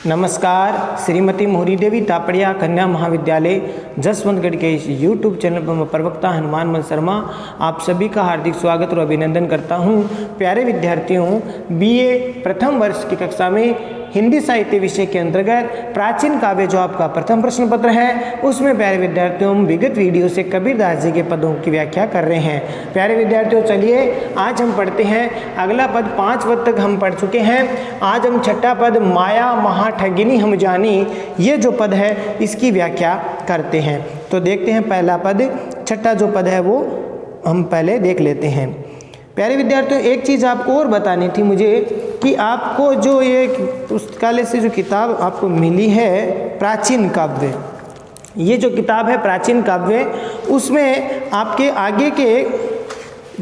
नमस्कार। श्रीमती मोहरी देवी तापड़िया कन्या महाविद्यालय जसवंतगढ़ के इस यूट्यूब चैनल पर मैं प्रवक्ता हनुमान शर्मा आप सभी का हार्दिक स्वागत और अभिनंदन करता हूं। प्यारे विद्यार्थियों, बीए प्रथम वर्ष की कक्षा में हिंदी साहित्य विषय के अंतर्गत प्राचीन काव्य जो आपका प्रथम प्रश्न पत्र है, उसमें प्यारे विद्यार्थियों विगत वीडियो से कबीरदास जी के पदों की व्याख्या कर रहे हैं। प्यारे विद्यार्थियों, चलिए आज हम पढ़ते हैं। अगला पद 5 पद तक हम पढ़ चुके हैं। आज हम छठा पद माया महा ठगिनी हम जानी, ये जो पद है इसकी व्याख्या करते हैं। तो देखते हैं पहला पद, छठा जो पद है वो हम पहले देख लेते हैं। प्यारे विद्यार्थियों, एक चीज़ आपको और बतानी थी मुझे कि आपको जो ये पुस्तकालय से जो किताब आपको मिली है प्राचीन काव्य, ये जो किताब है प्राचीन काव्य, उसमें आपके आगे के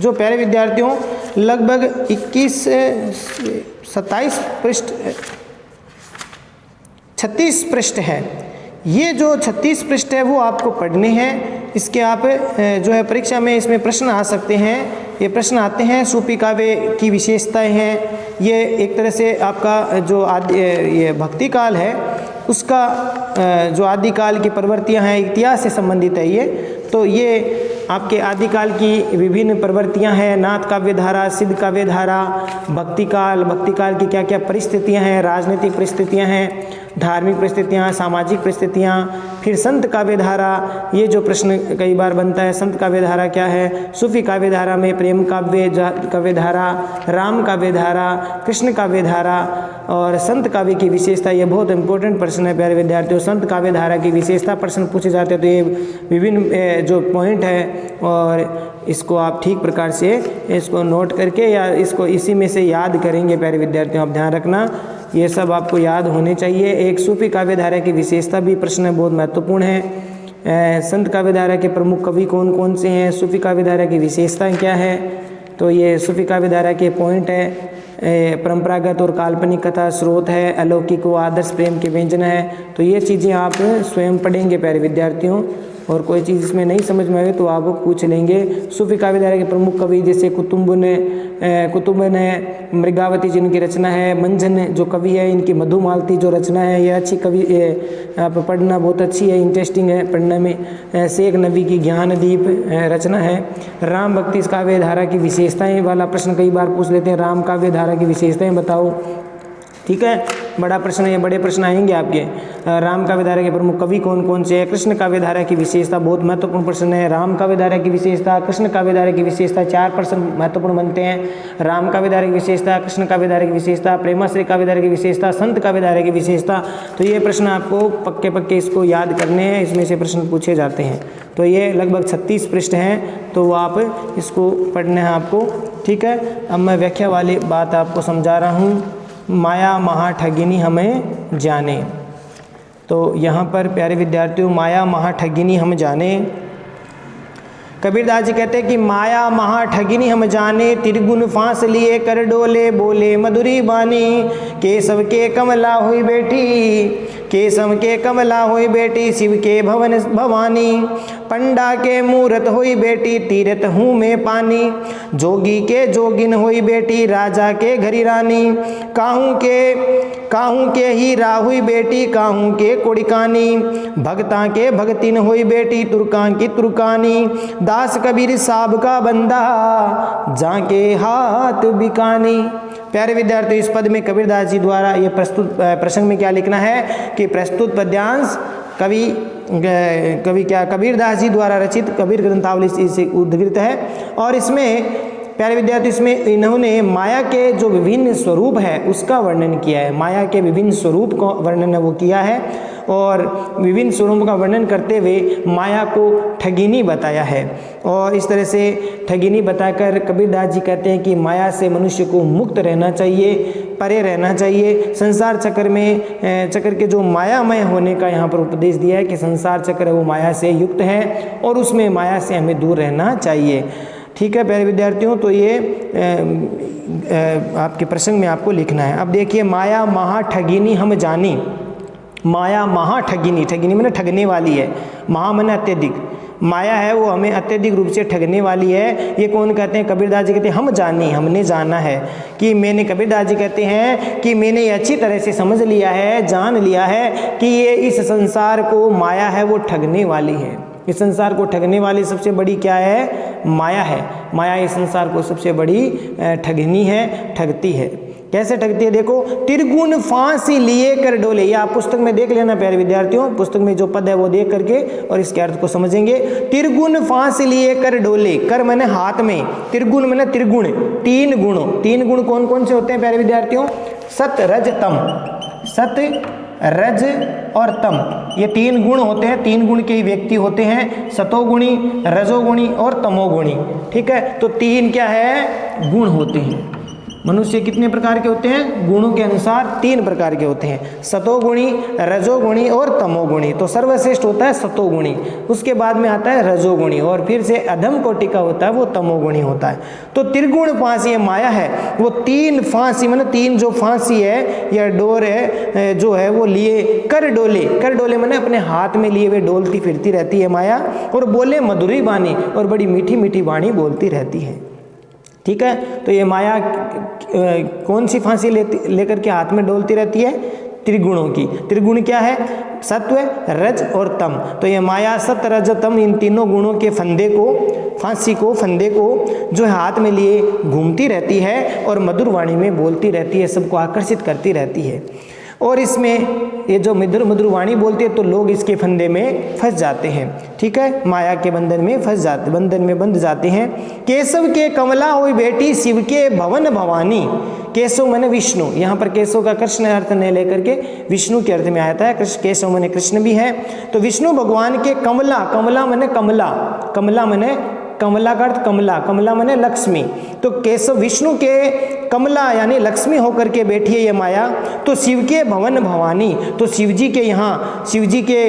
जो प्यारे विद्यार्थियों लगभग 36 पृष्ठ है। ये जो 36 पृष्ठ है वो आपको पढ़ने हैं। इसके आप जो है परीक्षा में इसमें प्रश्न आ सकते हैं। ये प्रश्न आते हैं, सूफी काव्य की विशेषताएं हैं। ये एक तरह से आपका जो ये भक्ति काल है उसका जो आदिकाल की प्रवृत्तियां हैं, इतिहास से संबंधित है ये। तो ये आपके आदिकाल की विभिन्न प्रवृत्तियां हैं, नाथ काव्य धारा, सिद्ध काव्य धारा, भक्ति काल की क्या क्या परिस्थितियां हैं, राजनीतिक परिस्थितियां हैं, धार्मिक परिस्थितियां, सामाजिक परिस्थितियां, फिर संत काव्य धारा। ये जो प्रश्न कई बार बनता है, संत काव्य धारा क्या है, सूफी काव्य धारा में प्रेम काव्य धारा, राम काव्य धारा, कृष्ण काव्य धारा और संत काव्य की विशेषता। ये बहुत इंपॉर्टेंट प्रश्न है प्यारे विद्यार्थियों। संत काव्य धारा की विशेषता प्रश्न पूछे जाते हैं, तो ये विभिन्न जो पॉइंट है और इसको आप ठीक प्रकार से इसको नोट करके या इसको इसी में से याद करेंगे प्यारे विद्यार्थियों। आप ध्यान रखना, ये सब आपको याद होने चाहिए। एक सूफी काव्य धारा की विशेषता भी प्रश्न बहुत महत्वपूर्ण है। संत काव्य धारा के प्रमुख कवि कौन कौन से हैं, सूफी काव्य धारा की विशेषताएं क्या है, तो ये सूफी काव्य धारा के पॉइंट है। परंपरागत और काल्पनिक कथा स्रोत है, अलौकिक व आदर्श प्रेम के व्यंजन है। तो ये चीज़ें आप स्वयं पढ़ेंगे प्यारे विद्यार्थियों, और कोई चीज़ इसमें नहीं समझ में आए तो आप पूछ लेंगे। सूफी काव्य धारा के प्रमुख कवि जैसे कुतुबन है, मृगावती जिनकी रचना है, मंझन जो कवि है इनकी मधुमालती जो रचना है ये अच्छी कवि आप पढ़ना बहुत अच्छी है, इंटरेस्टिंग है पढ़ने में। शेख नबी की ज्ञानदीप रचना है। राम भक्ति काव्य धारा की विशेषताएं वाला प्रश्न कई बार पूछ लेते हैं, राम काव्य धारा की विशेषताएं बताओ। ठीक है, बड़ा प्रश्न है, बड़े प्रश्न आएंगे आपके। राम काव्य धारा के प्रमुख कवि कौन कौन से हैं, कृष्ण काव्य धारा की विशेषता बहुत महत्वपूर्ण प्रश्न है। राम काव्य धारा की विशेषता, कृष्ण काव्य धारा की विशेषता, 4 प्रश्न महत्वपूर्ण बनते हैं। राम काव्य धारा की विशेषता, कृष्ण काव्य धारा की विशेषता, प्रेमाश्री काव्य धारा की विशेषता, संत काव्य धारा की विशेषता। तो ये प्रश्न आपको पक्के इसको याद करने हैं, इसमें से प्रश्न पूछे जाते हैं। तो ये लगभग 36 पृष्ठ हैं, तो आप इसको पढ़ना है आपको। ठीक है, अब मैं व्याख्या वाली बात आपको समझा रहा हूँ। माया महा ठगिनी हमें जाने, तो यहाँ पर प्यारे विद्यार्थियों माया महा ठगिनी हम जाने, कबीरदास जी कहते हैं कि माया महा ठगिनी हम जाने, त्रिगुण फांस लिए कर डोले, बोले मधुरी बानी, केशव के कमला हुई बेटी, केशव के कमला हुई बेटी, शिव के भवन भवानी, पंडा के मूरत हुई बेटी, तीरथ हूँ में पानी, जोगी के जोगिन हुई बेटी, राजा के घरी रानी, काहू के हीरा हुई बेटी, काहू के कोड़िकानी, भगता के भगतिन हुई बेटी, तुर्कां की तुर्कानी, दास कबीर साहब का बंदा, जाके हाथ बिकानी। प्यारे विद्यार्थी, इस पद में कबीरदास जी द्वारा ये प्रस्तुत प्रसंग में क्या लिखना है कि प्रस्तुत पद्यांश कबीरदास जी द्वारा रचित कबीर ग्रंथावली से उद्धृत है। और इसमें प्यारे विद्यार्थी इसमें इन्होंने माया के जो विभिन्न स्वरूप है उसका वर्णन किया है। माया के विभिन्न स्वरूप का वर्णन वो किया है और विभिन्न स्वरूपों का वर्णन करते हुए माया को ठगिनी बताया है। और इस तरह से ठगिनी बताकर कबीरदास जी कहते हैं कि माया से मनुष्य को मुक्त रहना चाहिए, परे रहना चाहिए। संसार चक्र के जो मायामय होने का यहाँ पर उपदेश दिया है कि संसार चक्र है वो माया से युक्त है और उसमें माया से हमें दूर रहना चाहिए। ठीक है प्यारे विद्यार्थियों, तो ये आपके प्रसंग में आपको लिखना है। अब देखिए, माया महा ठगिनी हम जानी, माया महा ठगिनी, ठगिनी मैंने ठगने वाली है, महा मैंने अत्यधिक, माया है वो हमें अत्यधिक रूप से ठगने वाली है। ये कौन कहते हैं? कबीरदास जी कहते हैं हम जानी, हमने जाना है कि मैंने, कबीरदास जी कहते हैं कि मैंने ये अच्छी तरह से समझ लिया है, जान लिया है कि ये इस संसार को माया है वो ठगने वाली है। इस संसार को ठगने वाली सबसे बड़ी क्या है? माया है। माया इस संसार को सबसे बड़ी ठगनी है, ठगती है। कैसे ठगती है? देखो, त्रिगुण फांसी लिए कर डोले, ये आप पुस्तक में देख लेना प्यारे विद्यार्थियों, पुस्तक में जो पद है वो देख करके और इसके अर्थ को समझेंगे। त्रिगुण फांसी लिए कर डोले, कर मैंने हाथ में, त्रिगुण मैंने त्रिगुण, तीन गुणों, तीन गुण कौन कौन से होते हैं प्यारे विद्यार्थियों? सत रज तम, सत रज और तम, ये तीन गुण होते हैं। तीन गुण के ही व्यक्ति होते हैं, सतोगुणी, रजोगुणी और तमोगुणी। ठीक है, तो तीन क्या है? गुण होते हैं। मनुष्य कितने प्रकार के होते हैं? गुणों के अनुसार तीन प्रकार के होते हैं, सतोगुणी, रजोगुणी और तमोगुणी। तो सर्वश्रेष्ठ होता है सतोगुणी, उसके बाद में आता है रजोगुणी और फिर से अधम कोटि का होता है वो तमोगुणी होता है। तो त्रिगुण फांसी ये माया है, वो तीन फांसी माने तीन जो फांसी है या डोर है जो है वो लिए कर डोले, कर डोले मैंने अपने हाथ में लिए हुए डोलती फिरती रहती है माया, और बोले मधुरी वाणी, और बड़ी मीठी मीठी वाणी बोलती रहती है। ठीक है, तो ये माया कौन सी फांसी लेकर के हाथ में डोलती रहती है? त्रिगुणों की। त्रिगुण क्या है? सत्व, रज और तम। तो ये माया सत, रज, तम, इन तीनों गुणों के फंदे को, फांसी को, फंदे को जो हाथ में लिए घूमती रहती है और मधुर वाणी में बोलती रहती है, सबको आकर्षित करती रहती है। और इसमें ये जो मधुर मधुर वाणी बोलती है तो लोग इसके फंदे में फंस जाते हैं। ठीक है, माया के बंधन में फंस जाते, बंधन में बंध जाते हैं। केशव के कमला हुई बेटी, शिव के भवन भवानी। केशव मैंने विष्णु, यहाँ पर केशव का कृष्ण अर्थ ने लेकर के विष्णु के अर्थ में आता है। कृष्ण, केशव मैंने कृष्ण भी है। तो विष्णु भगवान के कमला, कमला मैंने कमला, कमला मैंने कमला का अर्थ कमला, कमला मैंने लक्ष्मी। तो केशव विष्णु के कमला यानी लक्ष्मी होकर के बैठी है ये माया। तो शिव के भवन भवानी, तो शिव जी के यहाँ, शिव जी के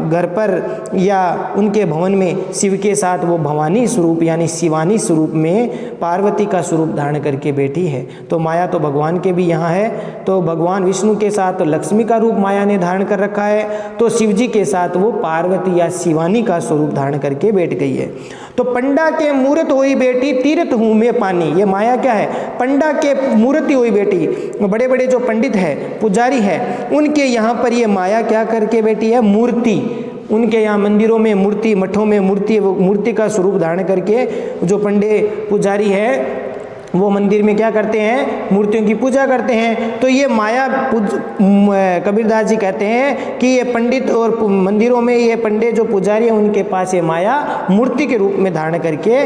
घर पर या उनके भवन में शिव के साथ वो भवानी स्वरूप यानी शिवानी स्वरूप में पार्वती का स्वरूप धारण करके बैठी है। तो माया तो भगवान के भी यहाँ है। तो भगवान विष्णु के साथ लक्ष्मी का रूप माया ने धारण कर रखा है, तो शिव जी के साथ वो पार्वती या शिवानी का स्वरूप धारण करके बैठ गई है। तो पंडा के मूर्त हुई बेटी, तीर्थ हूँ मैं पानी। ये माया क्या है? पंडा के मूर्ति हुई बेटी, बड़े बड़े जो पंडित है, पुजारी है, उनके यहाँ पर ये माया क्या करके बैठी है? मूर्ति। उनके यहाँ मंदिरों में मूर्ति, मठों में मूर्ति, वो मूर्ति का स्वरूप धारण करके जो पंडित पुजारी है वो मंदिर में क्या करते हैं? मूर्तियों की पूजा करते हैं। तो ये माया कबीरदास जी कहते हैं कि ये पंडित और मंदिरों में ये पंडित जो पुजारी है उनके पास ये माया मूर्ति के रूप में धारण करके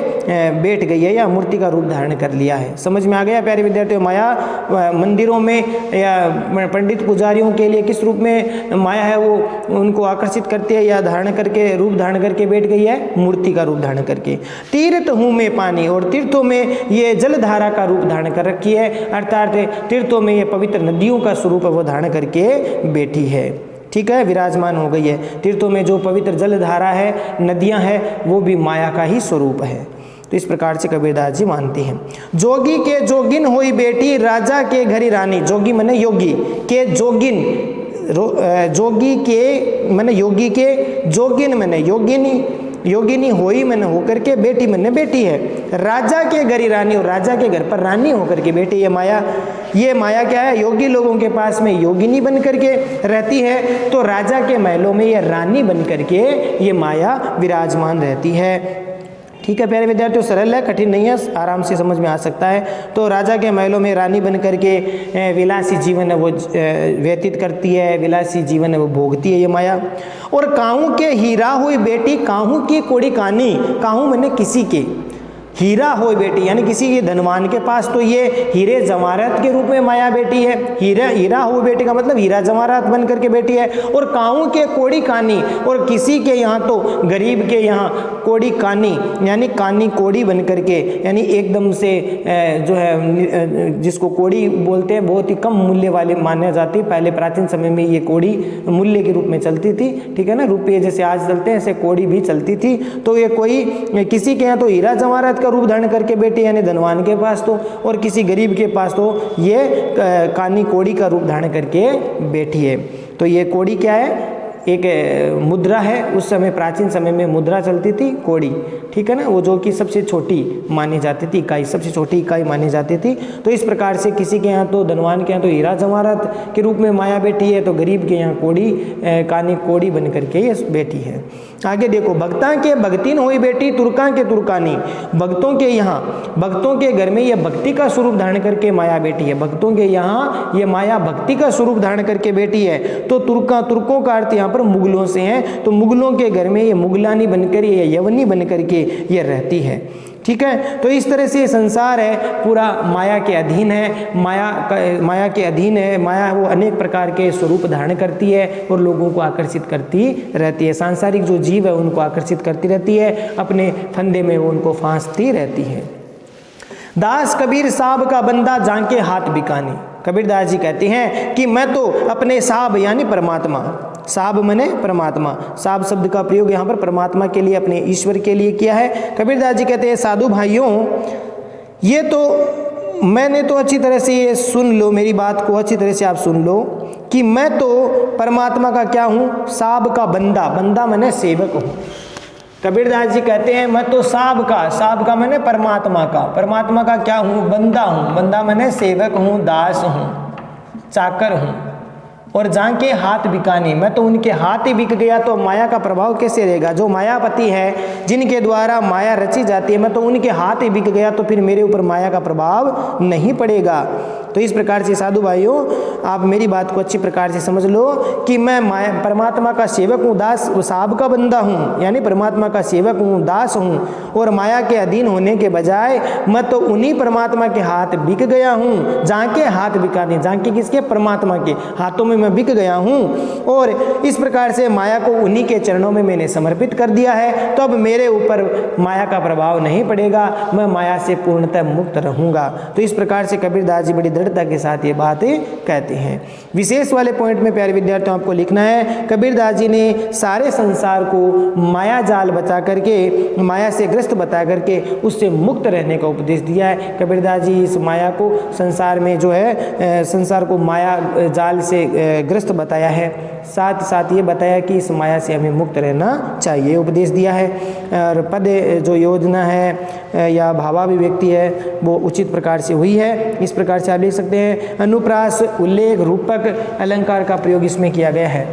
बैठ गई है या मूर्ति का रूप धारण कर लिया है। समझ में आ गया प्यारे विद्यार्थियों? माया मंदिरों में या पंडित पुजारियों के लिए किस रूप में माया है वो उनको आकर्षित करती है या धारण करके, रूप धारण करके बैठ गई है? मूर्ति का रूप धारण करके। तीर्थ हूँ मैं पानी, और तीर्थों में ये जलधारा का रूप धारण कर रखी है, अर्थात तीर्थों में ये पवित्र नदियों का स्वरूप वो धारण करके बैठी है। ठीक है, विराजमान हो गई है। तीर्थों में जो पवित्र जलधारा है, नदियां हैं, वो भी माया का ही स्वरूप है। तो इस प्रकार से कबीरदास जी मानते हैं। जोगी के जोगिन हुई बेटी, राजा के घरी रानी। जोगी माने योगी, के जोगिन, जोगी के माने योगी के, जोगिन माने योगिनी, योगिनी होई मैंने होकर के, बेटी मैंने बेटी है। राजा के घरी रानी, और राजा के घर पर रानी होकर के बेटी है माया। ये माया क्या है? योगी लोगों के पास में योगिनी बन करके रहती है, तो राजा के महलों में ये रानी बन करके ये माया विराजमान रहती है। ठीक है प्यारे विद्यार्थियों, सरल है, कठिन नहीं है, आराम से समझ में आ सकता है। तो राजा के महलों में रानी बन करके विलासी जीवन है वो व्यतीत करती है, विलासी जीवन है वो भोगती है ये माया। और काहू के हीरा हुई बेटी, काहू की कोड़ी कानी, काहू मैंने किसी के, हीरा हो बेटी यानी किसी के धनवान के पास, तो ये हीरे जवाहरात के रूप में माया बेटी है। हीरा हो बेटी का मतलब हीरा जवाहरात बन करके बेटी है। और काहू के कोड़ी कानी, और किसी के यहाँ तो गरीब के यहाँ कोड़ी कानी यानी कानी कोड़ी बन करके, यानी एकदम से जो है जिसको कोड़ी बोलते हैं, बहुत ही कम मूल्य वाली माना जाती है। पहले प्राचीन समय में ये कोड़ी मूल्य के रूप में चलती थी। ठीक है ना, रुपये जैसे आज चलते हैं ऐसे कोड़ी भी चलती थी। तो ये कोई किसी के यहाँ तो हीरा जवाहरात का रूप धारण करके बेटी यानी धनवान के पास तो, और किसी गरीब के पास तो ये कानी कोड़ी का रूप धारण करके बैठी है। तो ये कोड़ी क्या है? एक मुद्रा है, उस समय प्राचीन समय में मुद्रा चलती थी कौड़ी, ठीक है ना, वो जो कि सबसे छोटी मानी जाती थी इकाई, सबसे छोटी इकाई मानी जाती थी। तो इस प्रकार से किसी के यहाँ तो धनवान के यहाँ तो हीरा जवाहरात के रूप में माया बैठी है, तो गरीब के यहाँ कौड़ी कानी कौड़ी बन करके ये बैठी है। आगे देखो, भक्ता के भक्तिन हुई बेटी तुर्का के तुर्कानी, भक्तों के यहाँ, भक्तों के घर में ये भक्ति का स्वरूप धारण करके माया बैठी है, भक्तों के यहाँ ये माया भक्ति का स्वरूप धारण करके बैठी है। तो तुर्कों का अर्थ यहाँ पर मुगलों से है, तो मुगलों के घर में ये मुगलानी बनकर, ये यवनी बनकर के ये रहती है, ठीक है। तो इस तरह से ये संसार है पूरा माया के अधीन है, माया के अधीन है। माया वो अनेक प्रकार के स्वरूप धारण करती है और लोगों को आकर्षित करती रहती है। सांसारिक जो जीव है उनको आकर्षित करती रहती है, अपने फंदे में वो उनको फांसती रहती है। दास कबीर साहब का बंदा जाके हाथ बिकानी, कबीरदास जी कहते हैं कि मैं तो अपने साहब यानी परमात्मा, साहब मने परमात्मा, साहब शब्द का प्रयोग यहाँ पर परमात्मा के लिए, अपने ईश्वर के लिए किया है। कबीरदास जी कहते हैं साधु भाइयों, ये तो मैंने तो अच्छी तरह से ये सुन लो, मेरी बात को अच्छी तरह से आप सुन लो कि मैं तो परमात्मा का क्या हूँ, साहब का बंदा, बंदा मने सेवक हूँ। कबीरदास जी कहते हैं मैं तो साहब का मैंने परमात्मा का क्या हूँ, बंदा हूँ, बंदा मैंने सेवक हूँ, दास हूँ, चाकर हूँ। और जहाँ के हाथ बिकानी, मैं तो उनके हाथ ही बिक गया तो माया का प्रभाव कैसे रहेगा। जो मायापति है, जिनके द्वारा माया रची जाती है, मैं तो उनके हाथ ही बिक गया तो फिर मेरे ऊपर माया का प्रभाव नहीं पड़ेगा। तो इस प्रकार से साधु भाइयों, आप मेरी बात को अच्छी प्रकार से समझ लो कि मैं परमात्मा का सेवक हूँ, दास, साहब का बंदा हूँ, यानी परमात्मा का सेवक हूँ, दास हूँ। और माया के अधीन होने के बजाय मैं तो उन्हीं परमात्मा के हाथ बिक गया हूँ, जहाँ के हाथ बिकाने, जहाँ के किसके, परमात्मा के हाथों में मैं बिक गया हूँ। और इस प्रकार से माया को उन्हीं के चरणों में मैंने समर्पित कर दिया है, तो अब मेरे ऊपर माया का प्रभाव नहीं पड़ेगा, मैं माया से पूर्णतः मुक्त रहूँगा। तो इस प्रकार से कबीरदास जी बड़ी दृढ़ता के साथ ये बातें कहते हैं। विशेष वाले पॉइंट में प्यारे विद्यार्थियों आपको लिखना है, कबीरदास जी ने सारे संसार को माया जाल बचा करके, माया से ग्रस्त बता करके उससे मुक्त रहने का उपदेश दिया है। कबीरदास जी इस माया को, संसार में जो है संसार को माया जाल से ग्रस्त बताया है, साथ साथ ये बताया कि इस माया से हमें मुक्त रहना चाहिए, उपदेश दिया है। और पद जो योजना है या भावाभिव्यक्ति है वो उचित प्रकार से हुई है। इस प्रकार से आप लिख सकते हैं, अनुप्रास, उल्लेख, रूपक, अलंकार का प्रयोग इसमें किया गया है,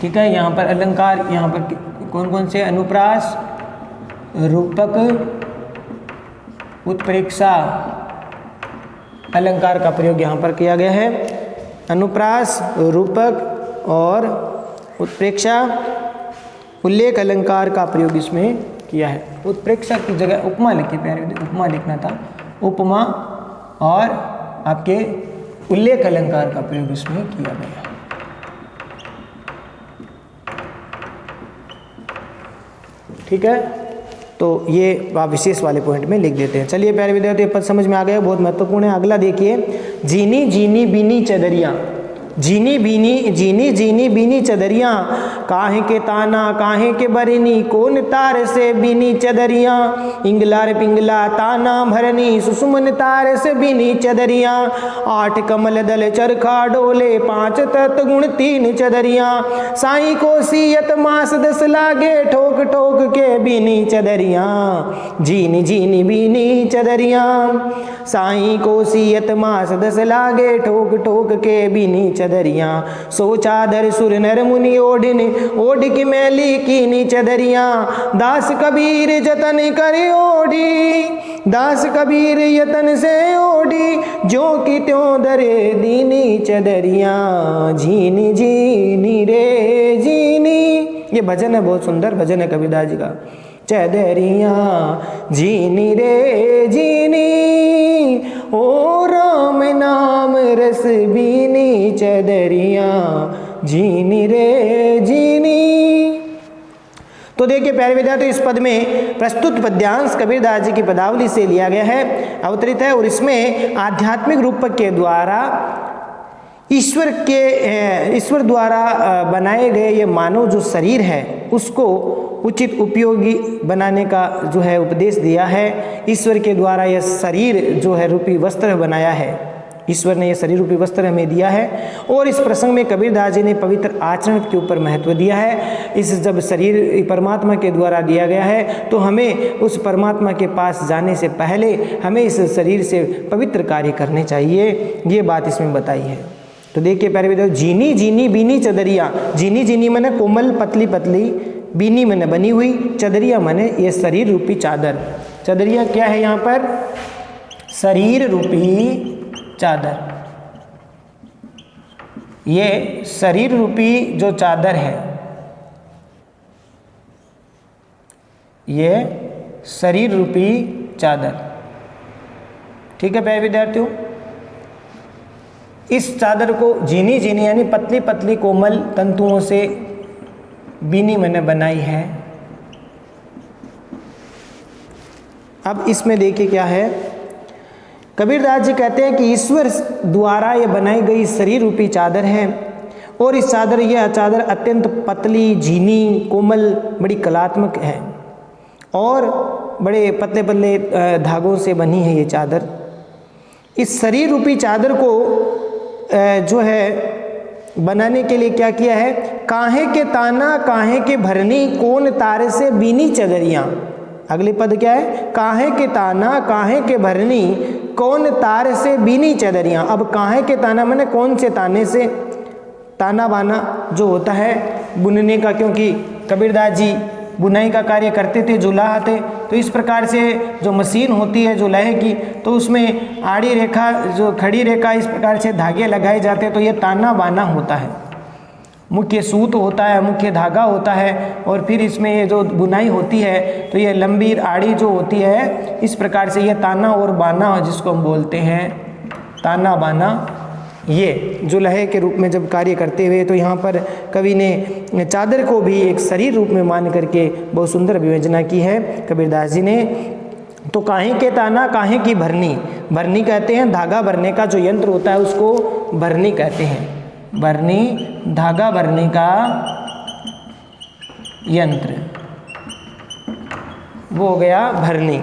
ठीक है। यहाँ पर अलंकार, यहाँ पर कौन कौन से, अनुप्रास, रूपक, उत्प्रेक्षा, अलंकार का प्रयोग यहाँ पर किया गया है। अनुप्रास, रूपक और उत्प्रेक्षा, उल्लेख, अलंकार का प्रयोग इसमें किया है। उत्प्रेक्षा की जगह उपमा लिखी, प्यारे, उपमा लिखना था, उपमा और आपके उल्लेख अलंकार का प्रयोग इसमें किया गया है। ठीक है, तो ये आप विशेष वाले पॉइंट में लिख देते हैं। चलिए प्यारे विद्यार्थी, पद समझ में आ गया, बहुत महत्वपूर्ण है। अगला देखिए, जीनी जीनी बीनी चदरिया, जीनी जीनी बीनी चदरिया, काहे के ताना काहे के बरनी, कौन तार से बीनी चदरिया, इंगलार पिंगला ताना भरनी, सुसुमन तार से बीनी चदरिया, 8 कमल दल चरखा डोले, 5 तत्व गुण 3 चदरिया, साई को सियत मास 10 लागे, ठोक ठोक के बीनी चदरिया, जीनी जीनी बीनी चदरिया, साई को सियत मास 10 लागे, ठोक ठोक के बीनी चदरिया, सो चादर सुर नर मुनि ओढ़ने, ओढ़ की मैली कीनी चदरिया, दास कबीर जतन करे ओढ़ी, दास कबीर यतन से ओढ़ी, जो कि त्यों दरे दीनी चदरिया, झीनी झीनी रे झीनी। ये भजन है, बहुत सुंदर भजन है कबीरदास जी का। चदरिया झीनी रे झीनी, ओ राम नाम रस बीनी चदरिया, झीनी रे झीनी। तो देखिए प्यारे विद्यार्थी, इस पद में प्रस्तुत पद्यांश कबीरदास जी की पदावली से लिया गया है, अवतरित है, और इसमें आध्यात्मिक रूपक के द्वारा ईश्वर द्वारा बनाए गए ये मानव जो शरीर है उसको उचित उपयोगी बनाने का जो है उपदेश दिया है। ईश्वर के द्वारा यह शरीर जो है रूपी वस्त्र बनाया है, ईश्वर ने ये शरीर रूपी वस्त्र हमें दिया है। और इस प्रसंग में कबीरदास जी ने पवित्र आचरण के ऊपर महत्व दिया है। इस जब शरीर परमात्मा के द्वारा दिया गया है तो हमें उस परमात्मा के पास जाने से पहले हमें इस शरीर से पवित्र कार्य करने चाहिए, ये बात इसमें बताई है। तो देखिए पहले भी देखो, जीनी जीनी बीनी चदरिया। जीनी जीनी माने कोमल पतली पतली, बीनी माने बनी हुई, चदरिया माने ये शरीर रूपी चादर। चदरिया क्या है यहाँ पर? शरीर रूपी चादर। ये शरीर रूपी जो चादर है, ये शरीर रूपी चादर, ठीक है प्यारे विद्यार्थियों। इस चादर को जीनी जीनी यानी पतली पतली कोमल तंतुओं से बीनी मैंने बनाई है। अब इसमें देखिए क्या है, कबीरदास जी कहते हैं कि ईश्वर द्वारा ये बनाई गई शरीर रूपी चादर है और इस चादर, यह चादर अत्यंत पतली झीनी कोमल बड़ी कलात्मक है और बड़े पतले पतले धागों से बनी है ये चादर। इस शरीर रूपी चादर को जो है बनाने के लिए क्या किया है? काहे के ताना काहे के भरनी, कौन तारे से बीनी चदरियाँ। अगले पद क्या है? काहे के ताना काहे के भरनी, कौन तार से बीनी चदरियाँ। अब काहे के ताना माने कौन से ताने से, ताना बाना जो होता है बुनने का, क्योंकि कबीरदास जी बुनाई का कार्य करते थे, जो लाह थे, तो इस प्रकार से जो मशीन होती है जो लहे की, तो उसमें आड़ी रेखा जो खड़ी रेखा इस प्रकार से धागे लगाए जाते हैं, तो ये ताना बाना होता है। मुख्य सूत होता है, मुख्य धागा होता है और फिर इसमें ये जो बुनाई होती है तो ये लंबी आड़ी जो होती है, इस प्रकार से ये ताना और बाना जिसको हम बोलते हैं ताना बाना, ये जो लहे के रूप में जब कार्य करते हुए, तो यहाँ पर कवि ने चादर को भी एक शरीर रूप में मान करके बहुत सुंदर विवेचना की है कबीरदास जी ने। तो काहे के ताना काहे की भरनी, भरनी कहते हैं धागा भरने का जो यंत्र होता है उसको भरनी कहते हैं। भरनी धागा भरने का यंत्र, वो हो गया भरनी।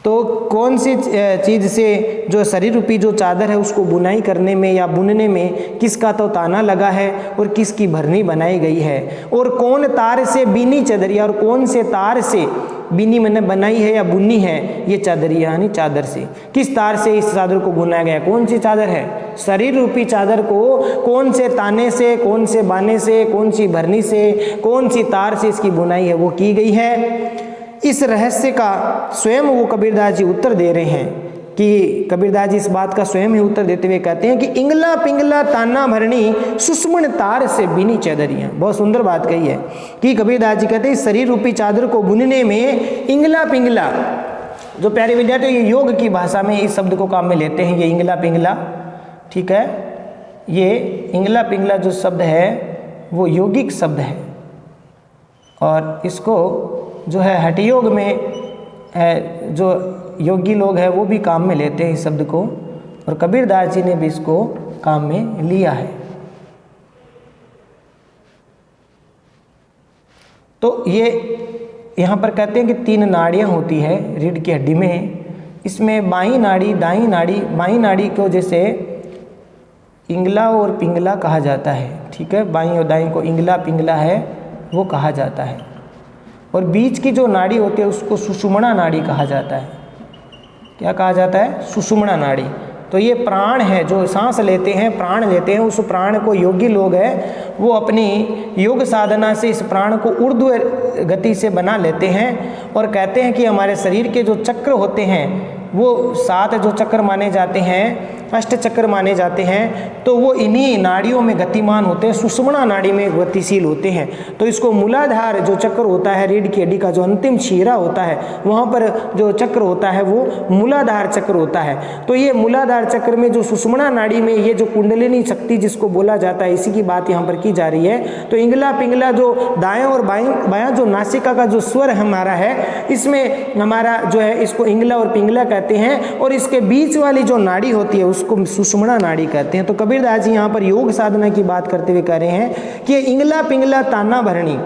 तो कौन सी चीज़ से जो शरीर रूपी जो चादर है उसको बुनाई करने में या बुनने में किसका तो ताना लगा है और किसकी भरनी बनाई गई है, और कौन तार से बीनी चदरिया, और कौन से तार से बीनी मैंने बनाई है या बुनी है ये चादरिया, यानी चादर से किस तार से इस चादर को बुनाया गया, कौन सी चादर है? शरीर रूपी चादर को कौन से ताने से, कौन से बाने से, कौन सी भरनी से, कौन सी तार से इसकी बुनाई है वो की गई है। इस रहस्य का स्वयं वो कबीरदास जी उत्तर दे रहे हैं कि कबीरदास जी इस बात का स्वयं ही उत्तर देते हुए कहते हैं कि इंगला पिंगला ताना भरनी सुषमण तार से बीनी चादरियाँ। बहुत सुंदर बात कही है कि कबीरदास जी कहते हैं शरीर रूपी चादर को बुनने में इंगला पिंगला, जो प्यारे विद्यार्थी ये योग की भाषा में इस शब्द को काम में लेते हैं, ये इंगला पिंगला, ठीक है। ये इंगला पिंगला जो शब्द है वो यौगिक शब्द है और इसको जो है हठयोग में जो योगी लोग हैं वो भी काम में लेते हैं इस शब्द को, और कबीरदास जी ने भी इसको काम में लिया है। तो ये यहाँ पर कहते हैं कि 3 नाड़ियाँ होती है रीढ़ की हड्डी में, इसमें बाईं नाड़ी दाईं नाड़ी, बाईं नाड़ी को जैसे इंगला और पिंगला कहा जाता है, ठीक है, बाईं और दाईं को इंगला पिंगला है वो कहा जाता है, और बीच की जो नाड़ी होती है उसको सुषुम्ना नाड़ी कहा जाता है। क्या कहा जाता है? सुषुम्ना नाड़ी। तो ये प्राण है, जो सांस लेते हैं, प्राण लेते हैं, उस प्राण को योगी लोग हैं वो अपनी योग साधना से इस प्राण को ऊर्ध्व गति से बना लेते हैं और कहते हैं कि हमारे शरीर के जो चक्र होते हैं वो 7 जो चक्र माने जाते हैं, 8 चक्र माने जाते हैं, तो वो इन्हीं नाड़ियों में गतिमान होते हैं, सुषुम्ना नाड़ी में गतिशील होते हैं। तो इसको मूलाधार जो चक्र होता है रीढ़ की हड्डी का जो अंतिम शिरा होता है वहाँ पर जो चक्र होता है वो मूलाधार चक्र होता है। तो ये मूलाधार चक्र में जो सुषुम्ना नाड़ी में ये जो कुंडलिनी शक्ति जिसको बोला जाता है, इसी की बात यहाँ पर की जा रही है। तो इंगला पिंगला जो दाएं और बायां जो नासिका का जो स्वर हमारा है, इसमें हमारा जो है इसको इंगला और पिंगला कहते हैं, और इसके बीच वाली जो नाड़ी होती है उसको सुषुम्ना नाड़ी कहते हैं। तो कबीरदास जी यहाँ पर योग साधना की बात करते हुए कह रहे हैं कि इंगला पिंगला ताना भरनी,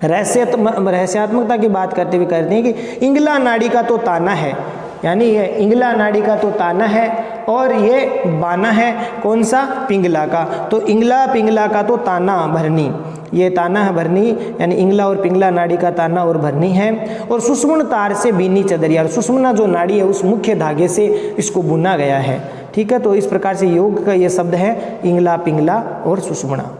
रहस्यात्मकता की बात करते हुए कहते हैं कि इंगला नाड़ी का तो ताना है, यानी ये इंगला नाड़ी का तो ताना है और ये बाना है कौन सा, पिंगला का। तो इंगला पिंगला का तो ताना भरनी, ये ताना है भरनी, यानी इंगला और पिंगला नाड़ी का ताना और भरनी है। और सुषुम्न तार से बीनी चदरिया, और सुषुम्ना जो नाड़ी है उस मुख्य धागे से इसको बुना गया है। ठीक है, तो इस प्रकार से योग का ये शब्द है इंगला पिंगला और सुषुम्ना।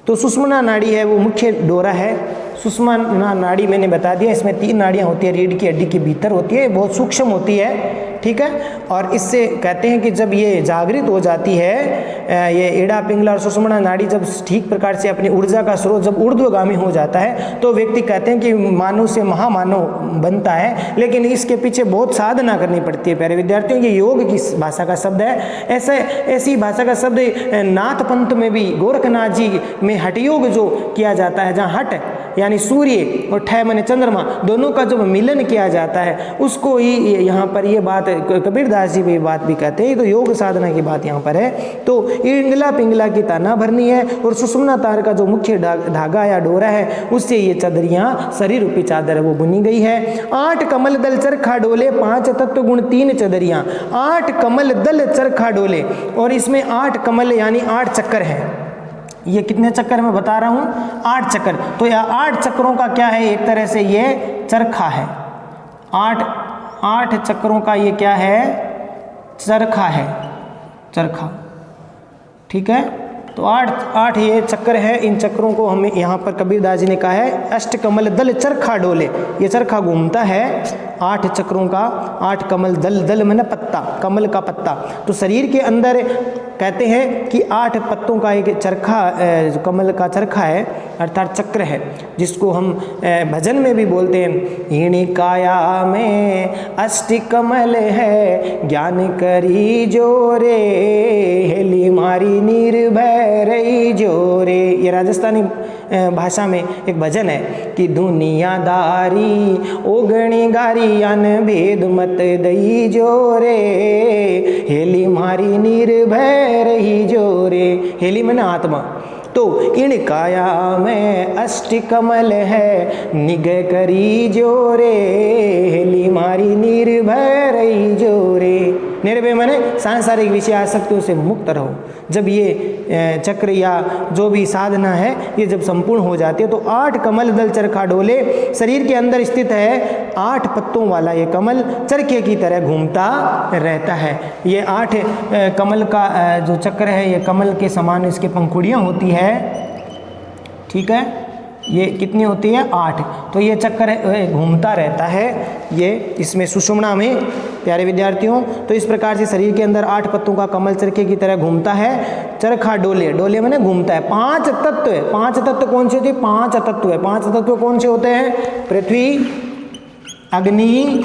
तो सुषुम्ना नाड़ी है वो मुख्य डोरा है। सुषुम्ना नाड़ी मैंने बता दिया, इसमें 3 नाड़ियाँ होती है, रीढ़ की हड्डी के भीतर होती है, बहुत सूक्ष्म होती है। ठीक है, और इससे कहते हैं कि जब ये जागृत हो जाती है, ये एड़ा पिंगला और सुषुम्ना नाड़ी जब ठीक प्रकार से अपनी ऊर्जा का स्रोत जब ऊर्ध्वगामी हो जाता है तो व्यक्ति कहते हैं कि मानव से महामानव बनता है। लेकिन इसके पीछे बहुत साधना करनी पड़ती है प्यारे विद्यार्थियों। ये योग की भाषा का शब्द है। ऐसी भाषा का शब्द नाथ पंथ में भी गोरखनाथ जी में हठ योग जो किया जाता है, जहाँ हट यानी सूर्य और ठय माने चंद्रमा दोनों का जब मिलन किया जाता है उसको ही यहाँ पर ये बात कबीरदास जी भी बात भी कहते हैं। तो योग साधना की बात यहाँ पर है। तो इंगला पिंगला की ताना भरनी है और सुषुम्ना तार का जो मुख्य धागा या डोरा है उससे ये चदरियाँ शरीर रूपी चादर है वो बुनी गई है। 8 कमल दल चरखा डोले 5 तत्व गुण 3 चदरियाँ। 8 कमल दल चरखा डोले, और इसमें 8 कमल यानी 8 चक्कर हैं। ये कितने चक्कर मैं बता रहा हूँ, 8 चक्कर। तो यह 8 चक्रों का क्या है, एक तरह से ये चरखा है। 8 चक्रों का ये क्या है, चरखा है, चरखा। ठीक है, तो 8 ये चक्कर है। इन चक्रों को हमें यहाँ पर कबीरदास जी ने कहा है अष्टकमल दल चरखा डोले। ये चरखा घूमता है 8 चक्रों का। 8 कमल दल, दल मैंने पत्ता, कमल का पत्ता। तो शरीर के अंदर कहते हैं कि 8 पत्तों का एक चरखा, कमल का चरखा है अर्थात चक्र है, जिसको हम भजन में भी बोलते हैं। हीणी काया में अष्ट कमल है, ज्ञान करी जोरे, हेली मारी निर्भय रही जोरे। ये राजस्थानी भाषा में एक भजन है कि दुनियादारी ओगणी गारी अन भेद मत दई जोरे, हेली मारी निर्भय रही जोरे। हेली मैंने आत्मा। तो इन काया में अष्ट कमल है, निगह करी जोरे, हेली मारी निर्भय रही जोरे। निर्भय माने सांसारिक विषय आसक्तियों से मुक्त रहो। जब ये चक्र या जो भी साधना है ये जब संपूर्ण हो जाती है तो 8 कमल दल चरखा डोले, शरीर के अंदर स्थित है 8 पत्तों वाला ये कमल चरखे की तरह घूमता रहता है। ये 8 कमल का जो चक्र है ये कमल के समान इसके पंखुड़ियाँ होती है। ठीक है, ये कितनी होती है, 8। तो ये चक्कर घूमता रहता है ये इसमें सुषुम्ना में प्यारे विद्यार्थियों। तो इस प्रकार से शरीर के अंदर 8 पत्तों का कमल चरखे की तरह घूमता है। चरखा डोले, डोले मैंने घूमता है। 5 तत्व है। 5 तत्व कौन से होते हैं, 5 तत्व है। 5 तत्व कौन से होते हैं, पृथ्वी, अग्नि,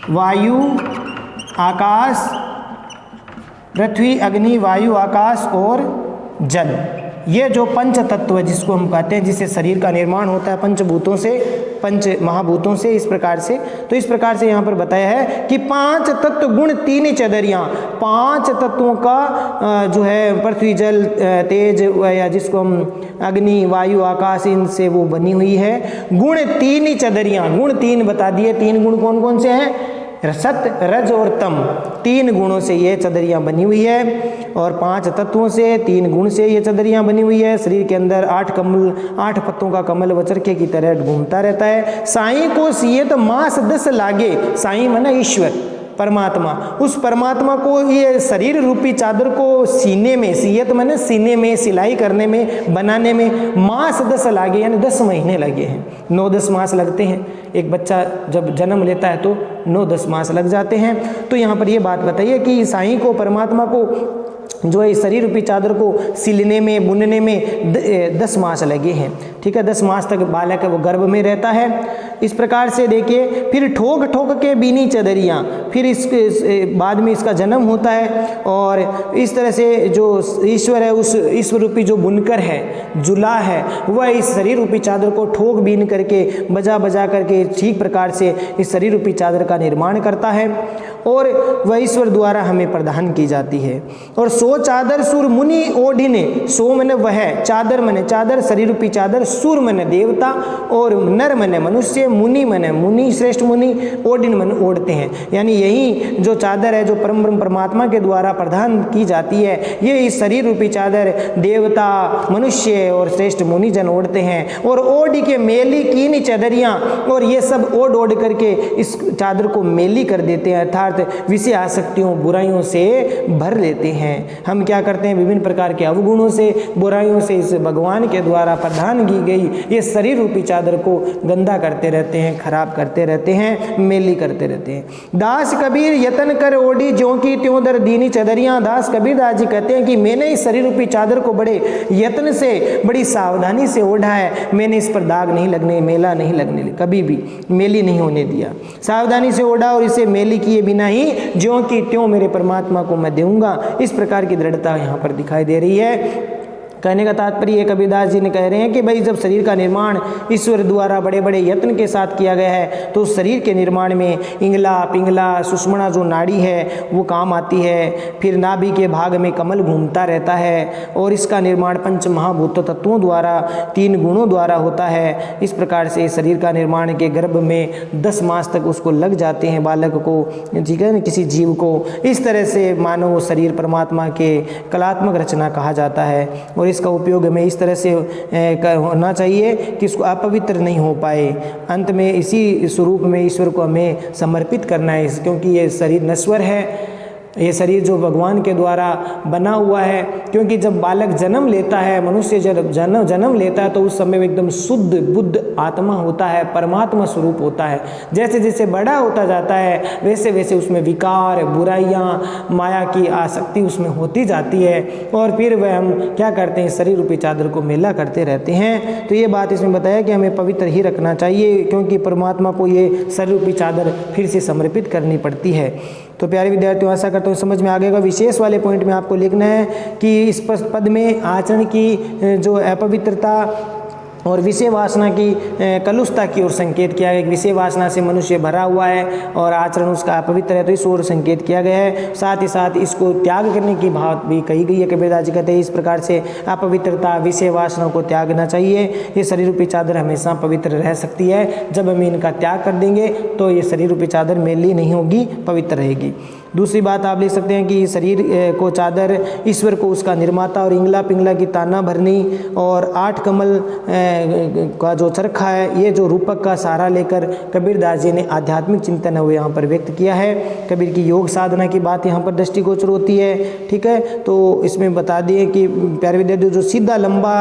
वायु, आकाश, पृथ्वी, अग्नि, वायु, आकाश और जल। ये जो पंच तत्व है जिसको हम कहते हैं, जिससे शरीर का निर्माण होता है पंचभूतों से, पंच महाभूतों से, इस प्रकार से। तो इस प्रकार से यहाँ पर बताया है कि 5 तत्व गुण 3 चदरियाँ। 5 तत्वों का जो है पृथ्वी, जल, तेज या जिसको हम अग्नि, वायु, आकाश, इनसे वो बनी हुई है। गुण 3 चदरियाँ, गुण 3 बता दिए। 3 गुण कौन कौन से हैं, सत, रज और तम। 3 गुणों से ये चदरियाँ बनी हुई है और 5 तत्वों से 3 गुण से ये चदरियाँ बनी हुई है। शरीर के अंदर 8 पत्तों का कमल व चरखे की तरह घूमता रहता है। साईं को सियत मास 10 लागे। साईं माना ईश्वर, परमात्मा। उस परमात्मा को ये शरीर रूपी चादर को सीने में, सियत माने सीने में सिलाई करने में, बनाने में मास 10 लागे, यानी 10 महीने लगे हैं। 9-10 मास लगते हैं। एक बच्चा जब जन्म लेता है तो 9-10 मास लग जाते हैं। तो यहाँ पर ये बात बताइए कि साईं को, परमात्मा को जो है शरीर रूपी चादर को सिलने में, बुनने में 10 मास लगे हैं। ठीक है, 10 मास तक बालक वो गर्भ में रहता है। इस प्रकार से देखिए, फिर ठोक ठोक के बीनी चदरियाँ, फिर इसके बाद में इसका जन्म होता है। और इस तरह से जो ईश्वर है, उस ईश्वर रूपी जो बुनकर है, जुला है, वह इस शरीर रूपी चादर को ठोक बीन करके, बजा बजा करके ठीक प्रकार से इस शरीर रूपी चादर का निर्माण करता है और वह ईश्वर द्वारा हमें प्रदान की जाती है। और सो चादर सुर मुनि ओढ़िने, सो मने वह, चादर मने चादर, शरीर रूपी चादर, सुर मने देवता और नर मने मनुष्य, मुनि मने मुनि, श्रेष्ठ मुनि, ओढ़िन मने ओढ़ते हैं। यानी यही जो चादर है जो परम ब्रह्म परमात्मा के द्वारा प्रदान की जाती है, ये इस शरीर रूपी चादर देवता, मनुष्य और श्रेष्ठ मुनि जन ओढ़ते हैं। और ओढ़ के मेली कीनी चादरियाँ, और ये सब ओढ़ ओढ़ करके इस चादर को मेली कर देते हैं, अर्थात विषय आसक्तियों बुराइयों से भर लेते हैं। हम क्या करते हैं, विभिन्न प्रकार के अवगुणों से, बुराइयों से इस भगवान के द्वारा प्रदान की गई ये शरीर रूपी चादर को गंदा करते रहते हैं, खराब करते रहते हैं, मेली करते रहते हैं। दास कबीर यतन कर ओढ़ी ज्यों की त्यों दर दीनी चादरियाँ। दास कबीर दास जी कहते हैं कि मैंने इस शरीर रूपी चादर को बड़े यत्न से, बड़ी सावधानी से ओढ़ा है। मैंने इस पर दाग नहीं लगने, मेला नहीं लगने, कभी भी मेली नहीं होने दिया। सावधानी से ओढ़ा और इसे मेली किए बिना ही ज्यों की त्यों मेरे परमात्मा को मैं दूंगा। इस प्रकार की दृढ़ता यहाँ पर दिखाई दे रही है। कहने का तात्पर्य कबीरदास जी ने कह रहे हैं कि भाई जब शरीर का निर्माण ईश्वर द्वारा बड़े बड़े यत्न के साथ किया गया है तो उस शरीर के निर्माण में इंगला, पिंगला, सुषुम्ना जो नाड़ी है वो काम आती है। फिर नाभि के भाग में कमल घूमता रहता है और इसका निर्माण पंच महाभूत तत्वों द्वारा, 3 गुणों द्वारा होता है। इस प्रकार से शरीर का निर्माण के गर्भ में 10 मास तक उसको लग जाते हैं बालक को, ठीक है ना, किसी जीव को। इस तरह से मानव शरीर परमात्मा के कलात्मक रचना कहा जाता है और इसका उपयोग हमें इस तरह से होना चाहिए कि इसको अपवित्र नहीं हो पाए। अंत में इसी स्वरूप में ईश्वर को हमें समर्पित करना है, क्योंकि ये शरीर नश्वर है। ये शरीर जो भगवान के द्वारा बना हुआ है, क्योंकि जब बालक जन्म लेता है, मनुष्य जब जन्म लेता है तो उस समय एकदम शुद्ध बुद्ध आत्मा होता है, परमात्मा स्वरूप होता है। जैसे जैसे बड़ा होता जाता है वैसे वैसे उसमें विकार, बुराइयाँ, माया की आसक्ति उसमें होती जाती है और फिर वह हम क्या करते हैं, शरीर रूपी चादर को मेला करते रहते हैं। तो ये बात इसमें बताया कि हमें पवित्र ही रखना चाहिए, क्योंकि परमात्मा को ये शरीर रूपी चादर फिर से समर्पित करनी पड़ती है। तो प्यारे विद्यार्थियों, आशा करता हूँ समझ में आ गएगा। विशेष वाले पॉइंट में आपको लिखना है कि इस पद में आचरण की जो अपवित्रता और विषय वासना की कलुषता की ओर संकेत किया गया। विषय वासना से मनुष्य भरा हुआ है और आचरण उसका अपवित्र है, तो इस ओर संकेत किया गया है। साथ ही साथ इसको त्याग करने की बात भी कही गई है। कबीरदास जी कहते हैं इस प्रकार से अपवित्रता, विषय वासना को त्यागना चाहिए। ये शरीर रूपी चादर हमेशा पवित्र रह सकती है। जब हम इनका त्याग कर देंगे तो ये शरीर रूपी चादर मैली नहीं होगी, पवित्र रहेगी। दूसरी बात आप लिख सकते हैं कि शरीर को चादर ईश्वर को उसका निर्माता और इंगला पिंगला की ताना भरनी और 8 कमल का जो चरखा है, ये जो रूपक का सहारा लेकर कबीरदास जी ने आध्यात्मिक चिंतन है वो यहाँ पर व्यक्त किया है। कबीर की योग साधना की बात यहाँ पर दृष्टिगोचर होती है, ठीक है। तो इसमें बता दिए कि प्यारे विद्यार्थी जो सीधा लंबा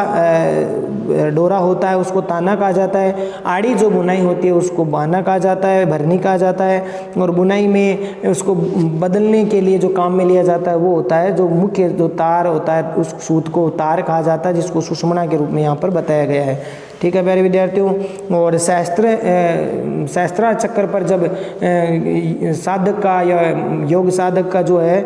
डोरा होता है उसको ताना कहा जाता है, आड़ी जो बुनाई होती है उसको बाना कहा जाता है, भरनी कहा जाता है, और बुनाई में उसको बदलने के लिए जो काम में लिया जाता है वो होता है जो मुख्य जो तार होता है, उस सूत को तार कहा जाता है, जिसको सुषुम्ना के रूप में यहाँ पर बताया गया है, ठीक है प्यारे विद्यार्थियों। और शास्त्रार्थ चक्र पर जब साधक का या योग साधक का जो है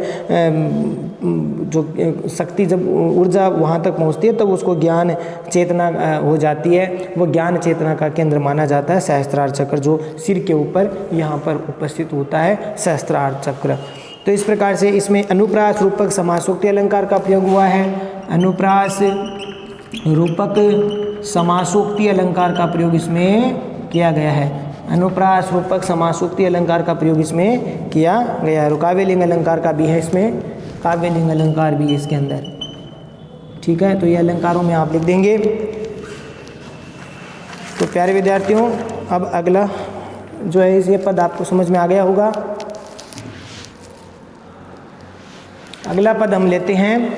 जो शक्ति, जब ऊर्जा वहाँ तक पहुँचती है तब उसको ज्ञान चेतना हो जाती है, वो ज्ञान चेतना का केंद्र माना जाता है सहस्त्रार्थ चक्र, जो सिर के ऊपर यहाँ पर उपस्थित होता है सहस्त्रार्थ चक्र। तो इस प्रकार से इसमें अनुप्रास रूपक समासोक्ति अलंकार का प्रयोग हुआ है। अनुप्रास रूपक समासोक्ति अलंकार का प्रयोग इसमें किया गया है। अनुप्रास रूपक समासोक्ति अलंकार का प्रयोग इसमें किया गया है। काव्यलिंग अलंकार का भी है इसमें, काव्यलिंग अलंकार भी है इसके अंदर, ठीक है। तो ये अलंकारों में आप लिख देंगे। तो प्यारे विद्यार्थियों, अब अगला जो है ये पद आपको समझ में आ गया होगा। अगला पद हम लेते हैं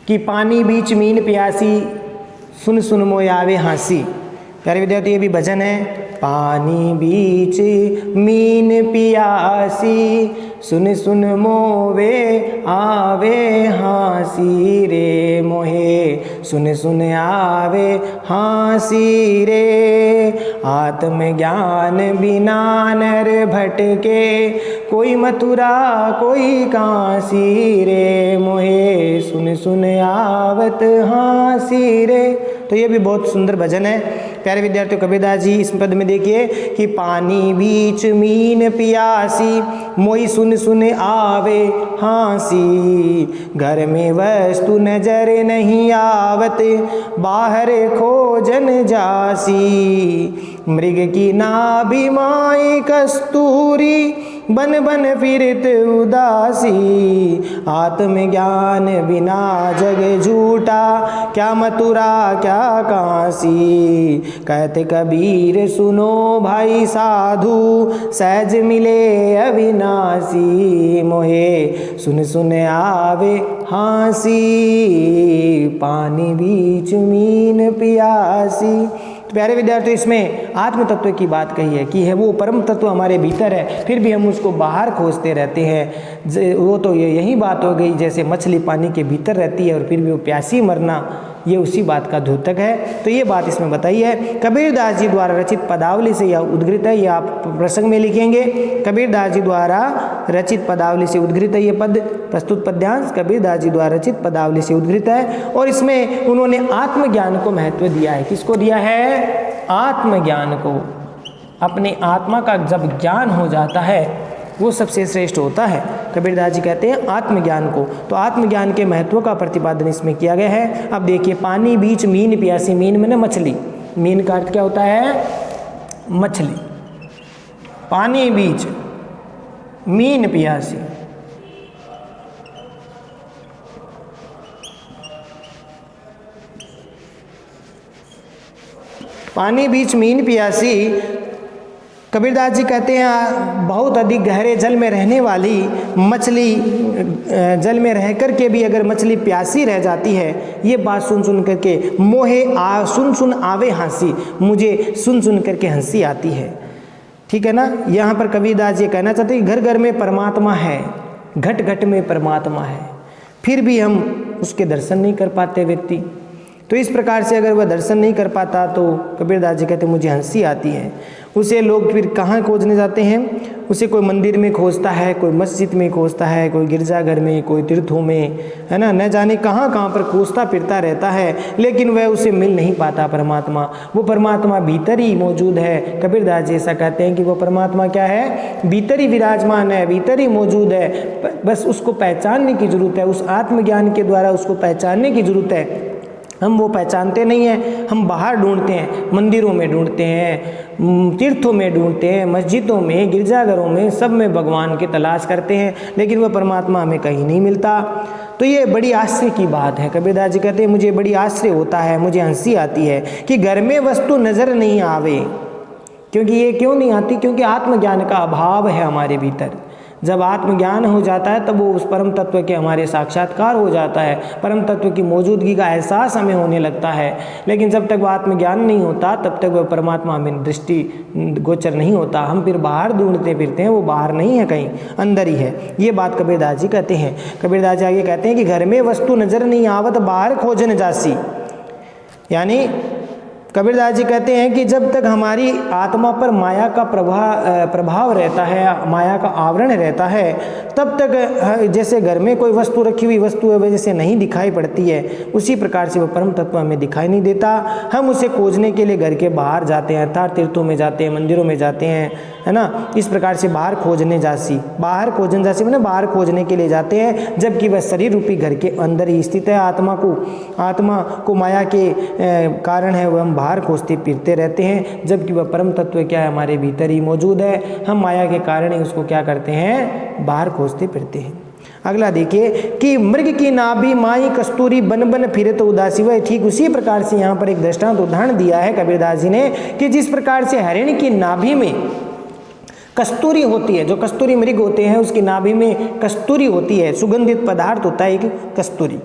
कि पानी बीच मीन प्यासी, सुन सुन मोय आवे हाँसी। प्यारे विद्यार्थी, ये भी भजन है। पानी बीच मीन पियासी, सुन सुन मोवे आवे हाँसी रे मोहे, सुन सुन आवे हाँसी रे। आत्मज्ञान बिना नर भटके, कोई मथुरा कोई काशी रे मोहे, सुन सुन आवत हाँसी रे। तो ये भी बहुत सुंदर भजन है। प्यारे विद्यार्थियों, कबीरदास जी इस पद में देखिए कि पानी बीच मीन पियासी, मोई सुन सुन आवे हाँसी, घर में वस्तु नजर नहीं आवत, बाहर खोजन जासी, मृग की नाभि माई कस्तूरी, बन बन फिरत उदासी, आत्मज्ञान बिना जग झूठा, क्या मथुरा क्या काशी, कहते कबीर सुनो भाई साधु, सहज मिले अविनाशी, मोहे सुन सुन आवे हाँसी, पानी बीच मीन पियासी। प्यारे विद्यार्थी, इसमें आत्म तत्व की बात कही है कि है वो परम तत्व हमारे भीतर है, फिर भी हम उसको बाहर खोजते रहते हैं। वो तो यही बात हो गई जैसे मछली पानी के भीतर रहती है और फिर भी वो प्यासी मरना, ये उसी बात का द्योतक है। तो ये बात इसमें बताई है। कबीरदास जी द्वारा रचित पदावली से यह उद्गृत है, ये आप प्रसंग में लिखेंगे। कबीरदास जी द्वारा रचित पदावली से उद्गृत है ये पद, प्रस्तुत पद्यांश कबीरदास जी द्वारा रचित पदावली से उद्गृत है। और इसमें उन्होंने आत्मज्ञान को महत्व दिया है। किसको दिया है? आत्मज्ञान को। अपने आत्मा का जब ज्ञान हो जाता है वो सबसे श्रेष्ठ होता है। कबीरदास जी कहते हैं आत्मज्ञान को। तो आत्मज्ञान के महत्व का प्रतिपादन इसमें किया गया है। अब देखिए, पानी बीच मीन पियासी, मीन में ना मछली, मीन का अर्थ क्या होता है? मछली। पानी बीच मीन पियासी, पानी बीच मीन पियासी। कबीरदास जी कहते हैं बहुत अधिक गहरे जल में रहने वाली मछली जल में रह कर के भी अगर मछली प्यासी रह जाती है, ये बात सुन सुन करके मोहे सुन सुन आवे हंसी, मुझे सुन सुन करके हंसी आती है। ठीक है ना। यहाँ पर कबीरदास जी कहना चाहते हैं घर घर में परमात्मा है, घट घट में परमात्मा है, फिर भी हम उसके दर्शन नहीं कर पाते व्यक्ति। तो इस प्रकार से अगर वह दर्शन नहीं कर पाता तो कबीरदास जी कहते मुझे हंसी आती है। उसे लोग फिर कहाँ खोजने जाते हैं? उसे कोई मंदिर में खोजता है, कोई मस्जिद में खोजता है, कोई गिरजाघर में, कोई तीर्थों में, है ना, न जाने कहाँ कहाँ पर खोजता फिरता रहता है, लेकिन वह उसे मिल नहीं पाता परमात्मा। वो परमात्मा भीतर ही मौजूद है। कबीरदास जी ऐसा कहते हैं कि वो परमात्मा क्या है? भीतर ही विराजमान है, भीतर ही मौजूद है। बस उसको पहचानने की जरूरत है, उस आत्मज्ञान के द्वारा उसको पहचानने की जरूरत है। हम वो पहचानते नहीं हैं, हम बाहर ढूंढते हैं, मंदिरों में ढूंढते हैं, तीर्थों में ढूंढते हैं, मस्जिदों में, गिरजाघरों में, सब में भगवान की तलाश करते हैं, लेकिन वह परमात्मा हमें कहीं नहीं मिलता। तो ये बड़ी आश्चर्य की बात है। कबीरदास जी कहते हैं मुझे बड़ी आश्चर्य होता है, मुझे हंसी आती है कि घर में वस्तु नज़र नहीं आवे। क्योंकि ये क्यों नहीं आती? क्योंकि आत्मज्ञान का अभाव है हमारे भीतर। जब आत्मज्ञान हो जाता है तब वो उस परम तत्व के हमारे साक्षात्कार हो जाता है, परम तत्व की मौजूदगी का एहसास हमें होने लगता है। लेकिन जब तक वो आत्मज्ञान नहीं होता तब तक वह परमात्मा हमें दृष्टि गोचर नहीं होता। हम फिर बाहर ढूंढते फिरते हैं, वो बाहर नहीं है, कहीं अंदर ही है। ये बात कबीरदास जी कहते हैं। कबीरदास जी आगे कहते हैं कि घर में वस्तु नजर नहीं आवत, बाहर खोजन जासी। यानी कबीरदास जी कहते हैं कि जब तक हमारी आत्मा पर माया का प्रभाव रहता है, माया का आवरण रहता है, तब तक जैसे घर में कोई वस्तु रखी हुई वस्तु है वजह से नहीं दिखाई पड़ती है, उसी प्रकार से वो परम तत्व हमें दिखाई नहीं देता। हम उसे खोजने के लिए घर के बाहर जाते हैं, अर्थात तीर्थों में जाते हैं, मंदिरों में जाते हैं, है ना। इस प्रकार से बाहर खोजने जासी, बाहर खोजने जासी मैंने बाहर खोजने के लिए जाते हैं, जबकि वह शरीर रूपी घर के अंदर ही स्थित है। आत्मा को माया के कारण है, वह हम बाहर खोजते फिरते रहते हैं, जबकि वह परम तत्व क्या है? हमारे भीतर ही मौजूद है। हम माया के कारण ही उसको क्या करते हैं? बाहर खोजते फिरते हैं। अगला देखिए कि मृग की नाभि माई कस्तूरी, बन बन फिरे तो उदासी। वह ठीक उसी प्रकार से यहाँ पर एक दृष्टांत उदाहरण दिया है कबीरदास जी ने कि जिस प्रकार से हरिण की नाभि में कस्तूरी होती है, जो कस्तूरी मृग होते हैं उसकी नाभि में कस्तूरी होती है, सुगंधित पदार्थ होता है एक कस्तूरी,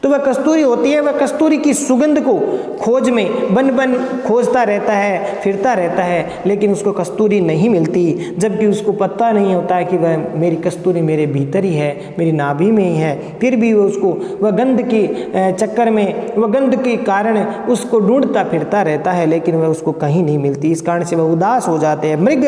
तो वह कस्तूरी होती है। वह कस्तूरी की सुगंध को खोज में बन बन खोजता रहता है, फिरता रहता है, लेकिन उसको कस्तूरी नहीं मिलती, जबकि उसको पता नहीं होता है कि वह मेरी कस्तूरी मेरे भीतर ही है, मेरी नाभि में ही है। फिर भी वह गंध के चक्कर में, वह गंध के कारण उसको ढूंढता फिरता रहता है, लेकिन वह उसको कहीं नहीं मिलती। इस कारण से वह उदास हो जाते हैं। मृग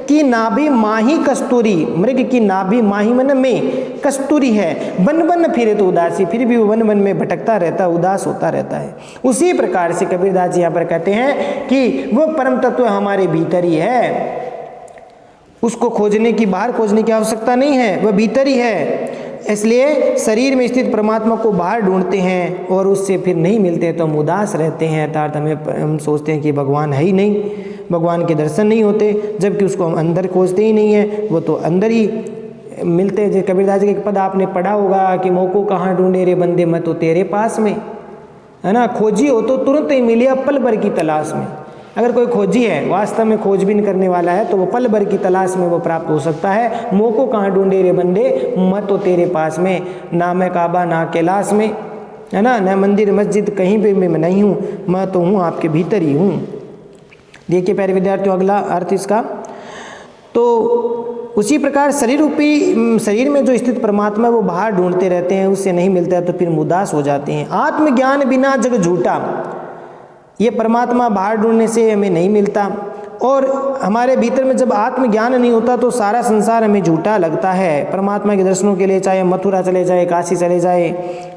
की नाभि माही कस्तूरी, मृग की नाभि माही मन में कस्तूरी है, बन बन फिरे तो उदासी, फिर भी वो वन वन में भटकता रहता है, उदास होता रहता है। उसी प्रकार से कबीरदास जी यहाँ पर कहते हैं कि वो परम तत्व हमारे भीतर ही है, उसको खोजने की, बाहर खोजने की आवश्यकता नहीं है, वह भीतर ही है। इसलिए शरीर में स्थित परमात्मा को बाहर ढूंढते हैं और उससे फिर नहीं मिलते तो हम उदास रहते हैं, अर्थात हम सोचते हैं कि भगवान है ही नहीं, भगवान के दर्शन नहीं होते, जबकि उसको हम अंदर खोजते ही नहीं है, वो तो अंदर ही मिलते हैं। कबीरदास जी के पद आपने पढ़ा होगा कि मोको कहाँ ढूंढे रे बंदे, मैं तो तेरे पास में, है ना। खोजी हो तो तुरंत ही मिले पल भर की तलाश में। अगर कोई खोजी है, वास्तव में खोजबीन करने वाला है, तो वो पल भर की तलाश में वो प्राप्त हो सकता है। मोको कहाँ ढूंढे रे बंदे, मैं तो तेरे पास में, ना मैं काबा ना कैलाश में, है ना, न मंदिर मस्जिद कहीं पे मैं नहीं हूँ, मैं तो हूँ आपके भीतर ही हूँ। देखिए प्यारे विद्यार्थियों, अगला अर्थ इसका, तो उसी प्रकार शरीर रूपी, शरीर में जो स्थित परमात्मा वो बाहर ढूंढते रहते हैं, उससे नहीं मिलता है तो फिर उदास हो जाते हैं। आत्मज्ञान बिना जग झूठा, ये परमात्मा बाहर ढूंढने से हमें नहीं मिलता, और हमारे भीतर में जब आत्मज्ञान नहीं होता तो सारा संसार हमें झूठा लगता है। परमात्मा के दर्शनों के लिए चाहे मथुरा चले जाए, काशी चले जाए,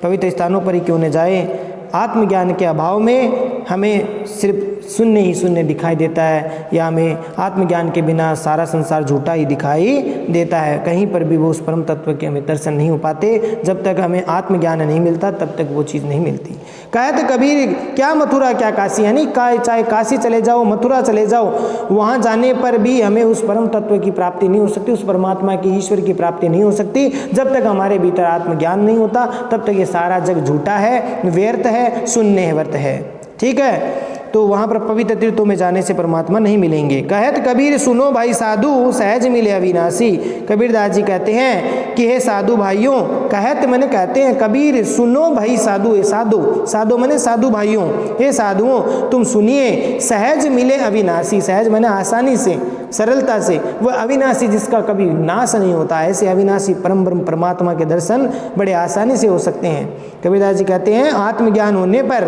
पवित्र स्थानों पर ही क्यों न जाए, आत्मज्ञान के अभाव में हमें सिर्फ शून्य ही शून्य दिखाई देता है, या हमें आत्मज्ञान के बिना सारा संसार झूठा ही दिखाई देता है। कहीं पर भी वो उस परम तत्व के हमें दर्शन नहीं हो पाते। जब तक हमें आत्मज्ञान नहीं मिलता तब तक वो चीज़ नहीं मिलती। कहते कबीर क्या मथुरा क्या काशी, यानी चाहे काशी चले जाओ, मथुरा चले जाओ, वहाँ जाने पर भी हमें उस परम तत्व की प्राप्ति नहीं हो सकती, उस परमात्मा की, ईश्वर की प्राप्ति नहीं हो सकती। जब तक हमारे भीतर आत्मज्ञान नहीं होता तब तक ये सारा जग झूठा है, व्यर्थ है, शून्य है, वर्त है। ठीक है, तो वहाँ पर पवित्र तीर्थों में जाने से परमात्मा नहीं मिलेंगे। कहत कबीर सुनो भाई साधु, सहज मिले अविनाशी। कबीरदास जी कहते हैं कि हे साधु भाइयों, कहत मैंने कहते हैं कबीर सुनो भाई साधु, हे साधु, साधु मैंने साधु भाइयों, हे साधुओं तुम सुनिए, सहज मिले अविनाशी, सहज मैंने आसानी से, सरलता से, वह अविनाशी जिसका कभी नाश नहीं होता, ऐसे अविनाशी परम ब्रह्म परमात्मा के दर्शन बड़े आसानी से हो सकते हैं। कबीरदास जी कहते हैं आत्मज्ञान होने पर,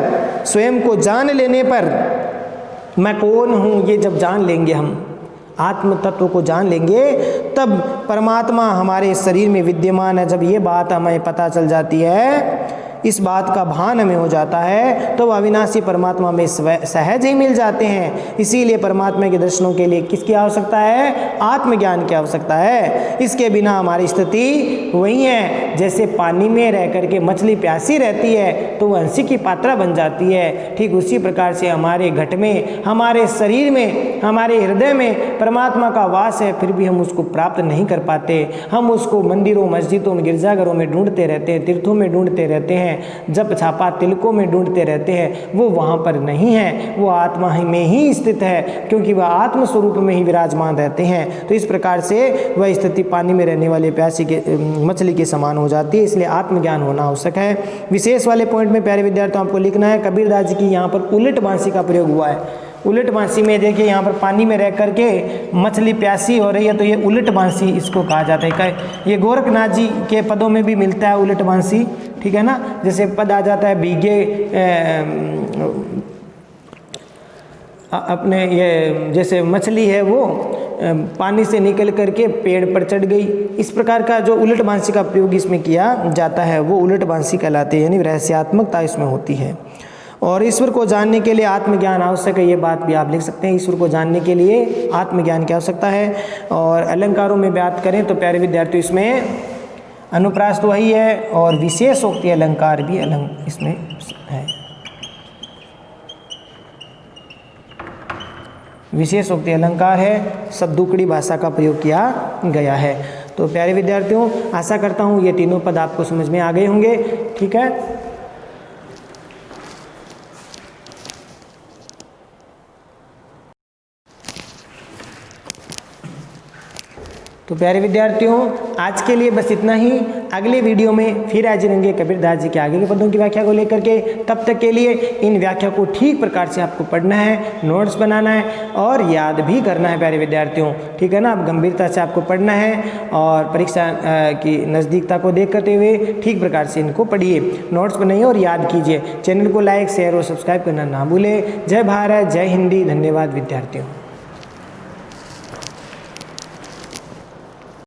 स्वयं को जान लेने पर, मैं कौन हूँ ये जब जान लेंगे, हम आत्म तत्व को जान लेंगे, तब परमात्मा हमारे शरीर में विद्यमान है। जब ये बात हमें पता चल जाती है, इस बात का भान हमें हो जाता है, तो अविनाशी परमात्मा में सहज ही मिल जाते हैं। इसीलिए परमात्मा के दर्शनों के लिए किसकी आवश्यकता है? आत्मज्ञान की आवश्यकता है। इसके बिना हमारी स्थिति वही है, जैसे पानी में रह करके मछली प्यासी रहती है तो वह हंसी की पात्रा बन जाती है। ठीक उसी प्रकार से हमारे घट में, हमारे शरीर में, हमारे हृदय में परमात्मा का वास है, फिर भी हम उसको प्राप्त नहीं कर पाते। हम उसको मंदिरों, मस्जिदों में, गिरजाघरों में ढूंढते रहते हैं, तीर्थों में ढूंढते रहते हैं, जप छापा तिलकों में ढूंढते रहते हैं, वो वहाँ पर नहीं है, वो आत्मा ही में ही स्थित है, क्योंकि वह आत्म स्वरूप में ही विराजमान रहते हैं। तो इस प्रकार से वह स्थिति पानी में रहने वाले प्यासी के मछली के समान हो जाती है। इसलिए आत्मज्ञान होना आवश्यक है। विशेष वाले पॉइंट में प्यारे विद्यार्थियों आपको लिखना है, कबीरदास जी की यहाँ पर उलट बांसी का प्रयोग हुआ है। उलट बांसी में देखिए, यहाँ पर पानी में रह करके मछली प्यासी हो रही है, तो ये उलट बांसी इसको कहा जाता है। ये गोरखनाथ जी के पदों में भी मिलता है उलट बांसी, ठीक है ना। जैसे पद आ जाता है भीगे अपने, ये जैसे मछली है वो पानी से निकल करके पेड़ पर चढ़ गई, इस प्रकार का जो उलट बांसी का प्रयोग इसमें किया जाता है वो उलट बांसी कहलाते हैं, यानी रहस्यात्मकता इसमें होती है। और ईश्वर को जानने के लिए आत्मज्ञान आवश्यक है, ये बात भी आप लिख सकते हैं। ईश्वर को जानने के लिए आत्मज्ञान की आवश्यकता है। और अलंकारों में बात करें तो प्यारे विद्यार्थियों, इसमें अनुप्रास तो वही है और विशेषोक्ति अलंकार भी इसमें है। विशेषोक्ति अलंकार है, शब्दुकड़ी भाषा का प्रयोग किया गया है। तो प्यारे विद्यार्थियों, आशा करता हूँ ये तीनों पद आपको समझ में आ गए होंगे, ठीक है। तो प्यारे विद्यार्थियों, आज के लिए बस इतना ही। अगले वीडियो में फिर हाजिर होंगे कबीरदास जी के आगे के पदों की व्याख्या को लेकर के। तब तक के लिए इन व्याख्या को ठीक प्रकार से आपको पढ़ना है, नोट्स बनाना है और याद भी करना है प्यारे विद्यार्थियों, ठीक है ना। अब गंभीरता से आपको पढ़ना है और परीक्षा की नज़दीकता को देख करते हुए ठीक प्रकार से इनको पढ़िए, नोट्स बनाइए और याद कीजिए। चैनल को लाइक, शेयर और सब्सक्राइब करना ना भूलें। जय भारत, जय हिंदी। धन्यवाद विद्यार्थियों।